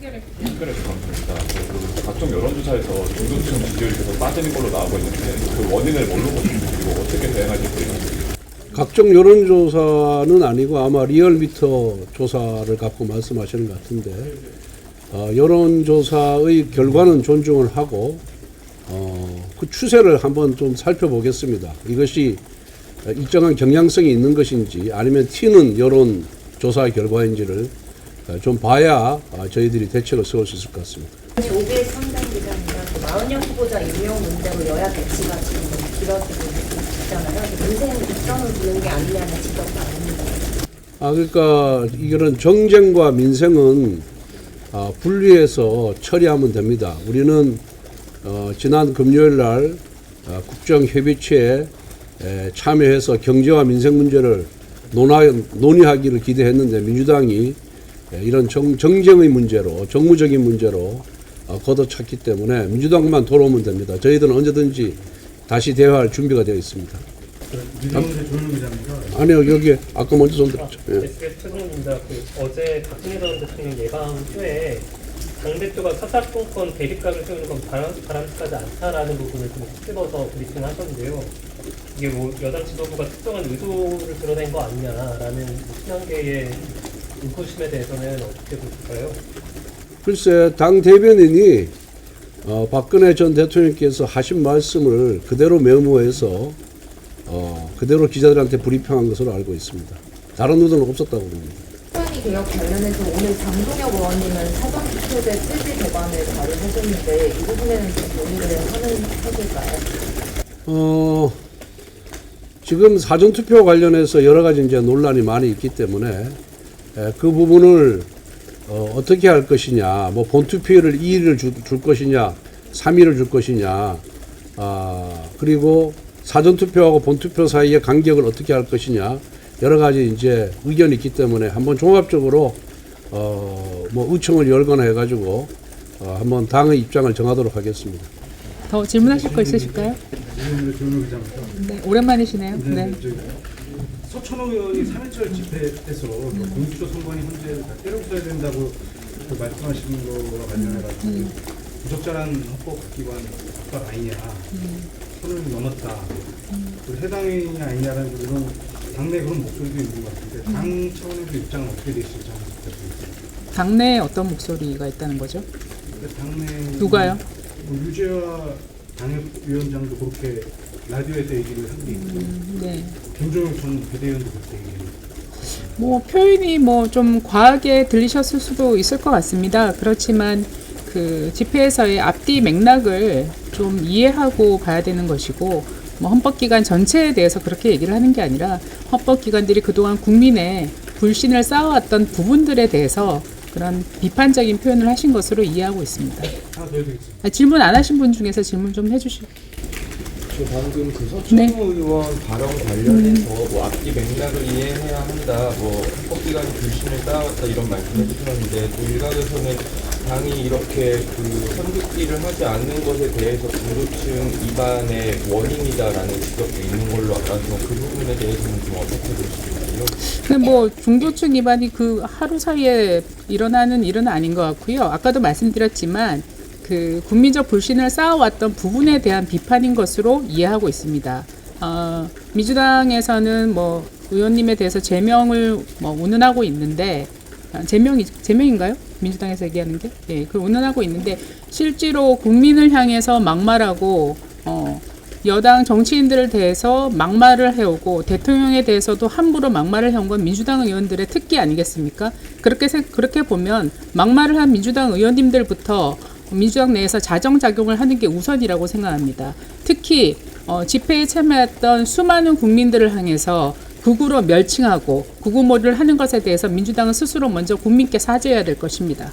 한겨레 주관입니다. 그 각종 여론조사에서 중도층 지지율이 계속 빠지는 걸로 나오고 있는데 그 원인을 뭘로 보시는지 그리고 어떻게 대응할지 모르겠습니다. 각종 여론조사는 아니고 아마 리얼미터 조사를 갖고 말씀하시는 것 같은데 여론조사의 결과는 존중을 하고 그 추세를 한번 좀 살펴보겠습니다. 이것이 일정한 경향성이 있는 것인지 아니면 튀는 여론조사 결과인지를 좀 봐야 저희들이 대책을 세울 수 있을 것 같습니다. 5개 상당 기자님은 마흔형 후보자 임용 문제로 여야 대치가 지금 길어지고 있잖아요. 민생 이점을 두는 게 아니냐는 지적도 아닙니다. 그러니까 이거는 정쟁과 민생은 분리해서 처리하면 됩니다. 우리는 지난 금요일 날 국정협의체에 참여해서 경제와 민생 문제를 논의하기를 기대했는데 민주당이 이런 정쟁의 문제로 정무적인 문제로 걷어찼기 때문에 민주당만 돌아오면 됩니다. 저희들은 언제든지 다시 대화할 준비가 되어 있습니다. 민주당의 조윤 기자입니다. 아니요, 여기 아까 먼저 손 들었죠. SBS 최동훈입니다. 어제 박근혜 전 대통령 예방쇼에 당대표가 사사건건 대립각을 세우는 건 바람직하지 않다라는 부분을 좀 찝어서 브리핑을 하셨는데요. 이게 뭐 여당 지도부가 특정한 의도를 드러낸 거 아니냐라는 친한계의 인포심에 대해서는 어떻게 보실까요? 글쎄, 당 대변인이 박근혜 전 대통령께서 하신 말씀을 그대로 메모해서 그대로 기자들한테 브리핑한 것으로 알고 있습니다. 다른 의도는 없었다고 봅니다. 선관위 개혁 관련해서 오늘 장동혁 의원님은 사전투표제 실질 개관을 발의하셨는데 이 부분에는 좀 논의를 하는 태세일까요? 지금 사전투표 관련해서 여러 가지 이제 논란이 많이 있기 때문에 그 부분을 어떻게 할 것이냐, 뭐 본투표를 2일을 줄 것이냐, 3일을 줄 것이냐, 그리고 사전투표하고 본투표 사이의 간격을 어떻게 할 것이냐, 여러 가지 이제 의견이 있기 때문에 한번 종합적으로 뭐 의총을 열거나 해가지고 한번 당의 입장을 정하도록 하겠습니다. 더 질문하실 거 있으실까요? 민주당의 조윤 기자입니다. 네, 오랜만이시네요. 네. 서천호 의원이 3.1절 집회에서 공수처 선관위 헌재를 다 때려부숴야 된다고 말씀하시는 거와 관련해가지고 부적절한 헌법기관 압박 아니냐, 선을 넘었다, 해당이냐 아니냐라는 이런 당내 그런 목소리도 있는 것 같은데 당 차원에서 입장은 어떻게 되실지 한번 부탁드리겠습니다. 당내에 어떤 목소리가 있다는 거죠? 당내 누가요? 유재화 당협위원장도 그렇게 라디오에서 얘기를 한 게 있고, 네. 김종혁 전 비대위원도 그렇게 얘기를. 뭐 표현이 뭐 좀 과하게 들리셨을 수도 있을 것 같습니다. 그렇지만 그 집회에서의 앞뒤 맥락을 좀 이해하고 봐야 되는 것이고, 뭐 헌법기관 전체에 대해서 그렇게 얘기를 하는 게 아니라 헌법기관들이 그동안 국민의 불신을 쌓아왔던 부분들에 대해서 그런 비판적인 표현을 하신 것으로 이해하고 있습니다. 하나 더 해드리겠습니다. 질문 안 하신 분 중에서 질문 좀 해주시고. 저 방금 그 서천호 의원 발언 관련해서 뭐 앞뒤 맥락을 이해해야 한다, 뭐 헌법기관이 불신을 쌓아왔다 이런 말씀을 해주셨는데 또 일각에서는 당이 이렇게 그 선긋기를 하지 않는 것에 대해서 중도층 이반의 원인이다라는 지적도 있는 걸로 알아서 그 부분에 대해서는 좀 어떻게 보시나요? 근데 뭐 중도층 기반이 그 하루 사이에 일어나는 일은 아닌 것 같고요. 아까도 말씀드렸지만 그 국민적 불신을 쌓아왔던 부분에 대한 비판인 것으로 이해하고 있습니다. 민주당에서는 뭐 의원님에 대해서 제명을 뭐 운운하고 있는데 제명인가요? 민주당에서 얘기하는 게? 예, 그 운운하고 있는데 실제로 국민을 향해서 막말하고 여당 정치인들을 대해서 막말을 해오고 대통령에 대해서도 함부로 막말을 해온 건 민주당 의원들의 특기 아니겠습니까? 그렇게 보면 막말을 한 민주당 의원님들부터 민주당 내에서 자정작용을 하는 게 우선이라고 생각합니다. 특히 집회에 참여했던 수많은 국민들을 향해서 극우로 멸칭하고 극우몰이를 하는 것에 대해서 민주당은 스스로 먼저 국민께 사죄해야 될 것입니다.